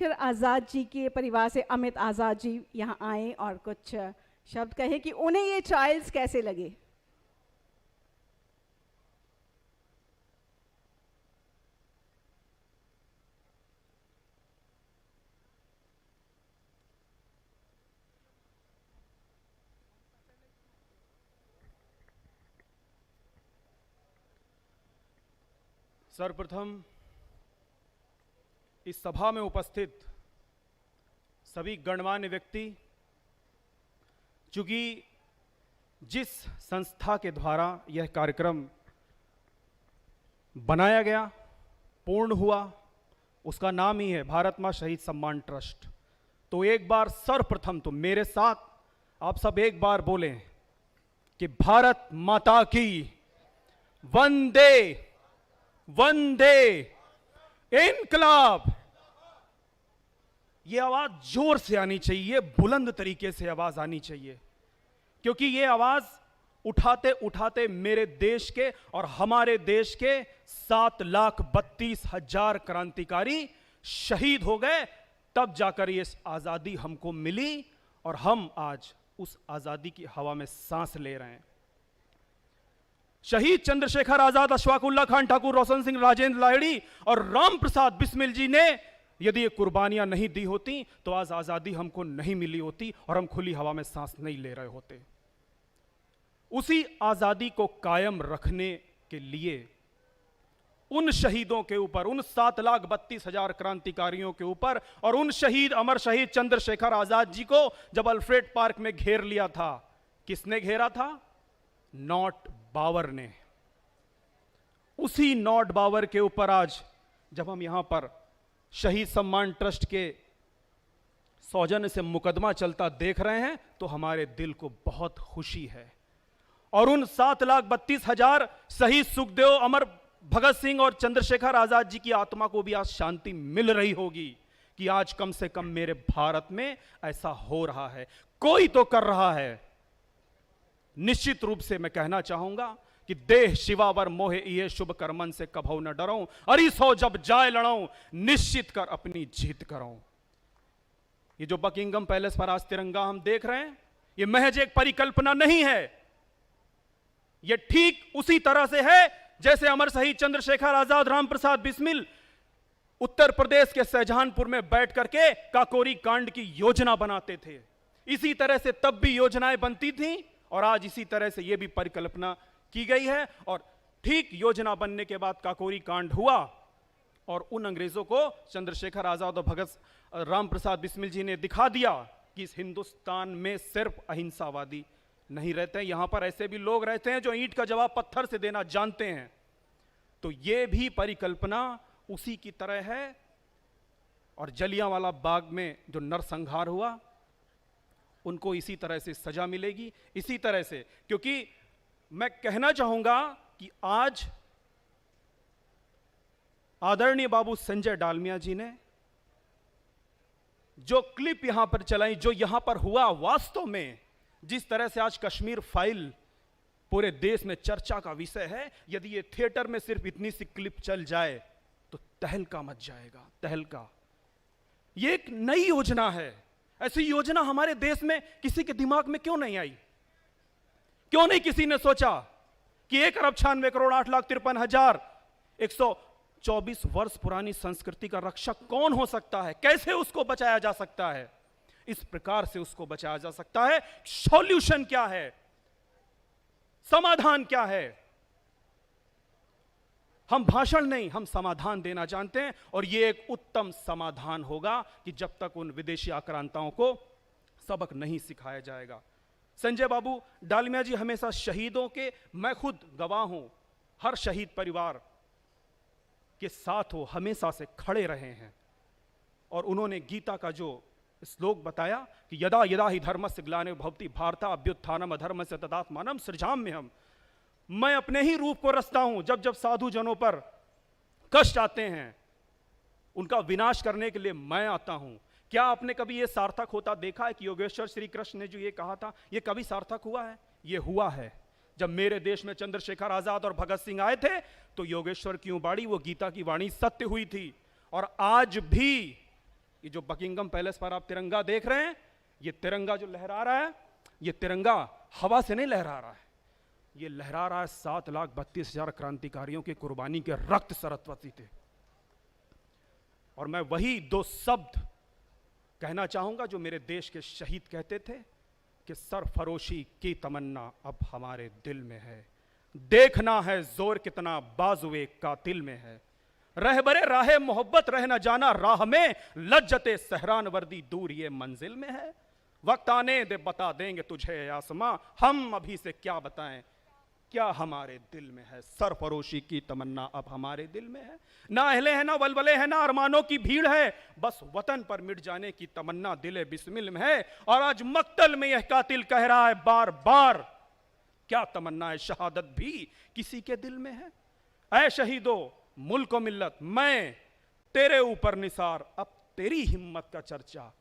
फिर आज़ाद जी के परिवार से अमित आज़ाद जी यहाँ आए और कुछ शब्द कहे कि उन्हें ये ट्रायल्स कैसे लगे। सर्वप्रथम इस सभा में उपस्थित सभी गणमान्य व्यक्ति, चूंकि जिस संस्था के द्वारा यह कार्यक्रम बनाया गया, पूर्ण हुआ, उसका नाम ही है भारत मां शहीद सम्मान ट्रस्ट, तो एक बार सर्वप्रथम तो मेरे साथ आप सब एक बार बोलें कि भारत माता की वंदे वंदे इनकलाब। यह आवाज जोर से आनी चाहिए, बुलंद तरीके से आवाज आनी चाहिए, क्योंकि यह आवाज उठाते उठाते मेरे देश के और हमारे देश के 7,32,000 क्रांतिकारी शहीद हो गए, तब जाकर ये आजादी हमको मिली और हम आज उस आजादी की हवा में सांस ले रहे हैं। शहीद चंद्रशेखर आजाद, अशफाक उल्लाह खान ठाकुर, रोशन सिंह, राजेंद्र लाहिड़ी और राम प्रसाद बिस्मिल जी ने यदि ये कुर्बानियां नहीं दी होती तो आज आजादी हमको नहीं मिली होती और हम खुली हवा में सांस नहीं ले रहे होते। उसी आजादी को कायम रखने के लिए उन शहीदों के ऊपर, उन 7,32,000 क्रांतिकारियों के ऊपर और उन शहीद, अमर शहीद चंद्रशेखर आजाद जी को जब अल्फ्रेड पार्क में घेर लिया था, किसने घेरा था? नॉट बावर ने। उसी नॉट बावर के ऊपर आज जब हम यहां पर शहीद सम्मान ट्रस्ट के सौजन्य से मुकदमा चलता देख रहे हैं तो हमारे दिल को बहुत खुशी है। और उन 7,32,000 शहीद सुखदेव, अमर भगत सिंह और चंद्रशेखर आजाद जी की आत्मा को भी आज शांति मिल रही होगी कि आज कम से कम मेरे भारत में ऐसा हो रहा है, कोई तो कर रहा है। निश्चित रूप से मैं कहना चाहूंगा कि देह शिवावर मोहे ये शुभ कर्मन से कभौ न डरो, अरि सो जब जाए लड़ो, निश्चित कर अपनी जीत करो। ये जो बकिंगम पैलेस पर आज तिरंगा हम देख रहे हैं, ये महज एक परिकल्पना नहीं है। ये ठीक उसी तरह से है जैसे अमर शहीद चंद्रशेखर आजाद, राम प्रसाद बिस्मिल उत्तर प्रदेश के शाहजहांपुर में बैठ करके काकोरी कांड की योजना बनाते थे। इसी तरह से तब भी योजनाएं बनती थीं और आज इसी तरह से यह भी परिकल्पना की गई है। और ठीक योजना बनने के बाद काकोरी कांड हुआ और उन अंग्रेजों को चंद्रशेखर आजाद और भगत राम प्रसाद बिस्मिल जी ने दिखा दिया कि इस हिंदुस्तान में सिर्फ अहिंसावादी नहीं रहते हैं, यहां पर ऐसे भी लोग रहते हैं जो ईंट का जवाब पत्थर से देना जानते हैं। तो यह भी परिकल्पना उसी की तरह है। और जलियांवाला बाग में जो नरसंहार हुआ, उनको इसी तरह से सजा मिलेगी, इसी तरह से। क्योंकि मैं कहना चाहूंगा कि आज आदरणीय बाबू संजय डालमिया जी ने जो क्लिप यहां पर चलाई, जो यहां पर हुआ, वास्तव में जिस तरह से आज कश्मीर फाइल पूरे देश में चर्चा का विषय है, यदि ये थिएटर में सिर्फ इतनी सी क्लिप चल जाए तो तहलका मच जाएगा, तहलका। ये एक नई योजना है। ऐसी योजना हमारे देश में किसी के दिमाग में क्यों नहीं आई? क्यों नहीं किसी ने सोचा कि 1,98,08,53,124 वर्ष पुरानी संस्कृति का रक्षक कौन हो सकता है? कैसे उसको बचाया जा सकता है? इस प्रकार से उसको बचाया जा सकता है। सॉल्यूशन क्या है? समाधान क्या है? हम भाषण नहीं, हम समाधान देना जानते हैं। और यह एक उत्तम समाधान होगा कि जब तक उन विदेशी आक्रांताओं को सबक नहीं सिखाया जाएगा। संजय बाबू डालमिया जी हमेशा शहीदों के, मैं खुद गवाह हूं, हर शहीद परिवार के साथ वो हमेशा से खड़े रहे हैं। और उन्होंने गीता का जो श्लोक बताया कि यदा यदा ही धर्मस्य ग्लानिर्भवति भवति भारत अभ्युत्थानम अधर्मस्य तदात्मानं सृजाम्यहम्। मैं अपने ही रूप को रचता हूं। जब जब साधु जनों पर कष्ट आते हैं, उनका विनाश करने के लिए मैं आता हूं। क्या आपने कभी यह सार्थक होता देखा है कि योगेश्वर श्री कृष्ण ने जो ये कहा था, यह कभी सार्थक हुआ है? यह हुआ है जब मेरे देश में चंद्रशेखर आजाद और भगत सिंह आए थे, तो योगेश्वर की वाणी, वो गीता की वाणी सत्य हुई थी। और आज भी ये जो बकिंगम पैलेस पर आप तिरंगा देख रहे हैं, ये तिरंगा जो लहरा रहा है, ये तिरंगा हवा से नहीं लहरा रहा है, ये लहरा रहा है 7,32,000 क्रांतिकारियों की कुर्बानी के रक्त सरस्वती थे। और मैं वही 2 शब्द कहना चाहूंगा जो मेरे देश के शहीद कहते थे कि सरफरोशी की तमन्ना अब हमारे दिल में है, देखना है जोर कितना बाजुए कातिल में है, रहबरे राहे मोहब्बत रह न जाना राह में, लज्जते सहरान वर्दी दूर ये मंजिल में है, वक्त आने दे बता देंगे तुझे आसमां, हम अभी से क्या बताएं क्या हमारे दिल में है, सरफरोशी की तमन्ना अब हमारे दिल में है, ना अहले है ना वलवले है ना अरमानों की भीड़ है, बस वतन पर मिट जाने की तमन्ना दिले बिस्मिल में है, और आज मक्तल में यह कातिल कह रहा है बार बार क्या तमन्ना है शहादत भी किसी के दिल में है। ऐ शहीदो मुल्क व मिल्लत मैं तेरे ऊपर निसार, अब तेरी हिम्मत का चर्चा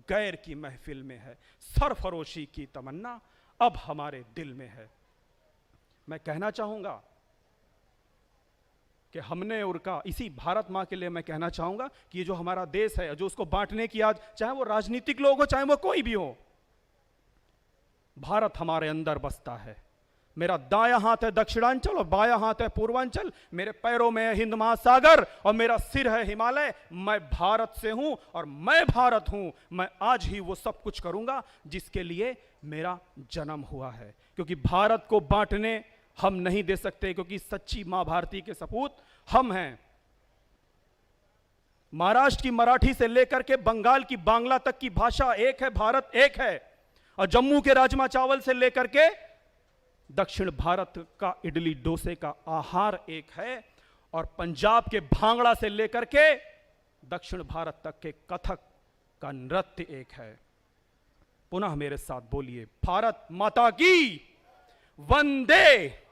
गैर की महफिल में है, सरफरोशी की तमन्ना अब हमारे दिल में है। मैं कहना चाहूंगा कि हमने उनका इसी भारत मां के लिए मैं कहना चाहूंगा कि ये जो हमारा देश है, जो उसको बांटने की आज, चाहे वो राजनीतिक लोग हो चाहे वो कोई भी हो, भारत हमारे अंदर बसता है। मेरा दायां हाथ है दक्षिणांचल और बायां हाथ है पूर्वांचल, मेरे पैरों में है हिंद महासागर और मेरा सिर है हिमालय। मैं भारत से हूं और मैं भारत हूं। मैं आज ही वो सब कुछ करूंगा जिसके लिए मेरा जन्म हुआ है, क्योंकि भारत को बांटने हम नहीं दे सकते, क्योंकि सच्ची मां भारती के सपूत हम हैं। महाराष्ट्र की मराठी से लेकर के बंगाल की बांग्ला तक की भाषा एक है, भारत एक है। और जम्मू के राजमा चावल से लेकर के दक्षिण भारत का इडली डोसे का आहार एक है, और पंजाब के भांगड़ा से लेकर के दक्षिण भारत तक के कथक का नृत्य एक है। पुनः मेरे साथ बोलिए, भारत माता की वंदे।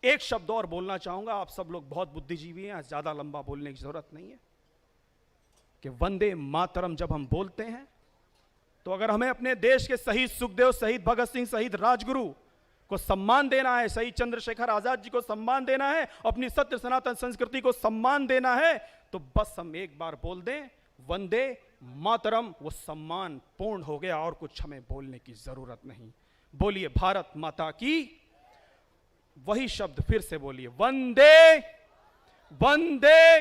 एक शब्द और बोलना चाहूंगा, आप सब लोग बहुत बुद्धिजीवी हैं, ज्यादा लंबा बोलने की जरूरत नहीं है, कि वंदे मातरम जब हम बोलते हैं तो अगर हमें अपने देश के शहीद सुखदेव, शहीद भगत सिंह, शहीद राजगुरु को सम्मान देना है, शहीद चंद्रशेखर आजाद जी को सम्मान देना है, अपनी सत्य सनातन संस्कृति को सम्मान देना है, तो बस हम एक बार बोल दें वंदे मातरम, वो सम्मान पूर्ण हो गया और कुछ हमें बोलने की जरूरत नहीं। बोलिए भारत माता की, वही शब्द फिर से बोलिए, वंदे वंदे।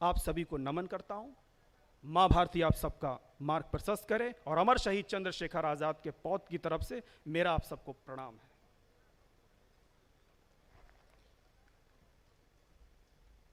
आप सभी को नमन करता हूं, मां भारती आप सबका मार्ग प्रशस्त करे, और अमर शहीद चंद्रशेखर आजाद के पौत की तरफ से मेरा आप सबको प्रणाम है।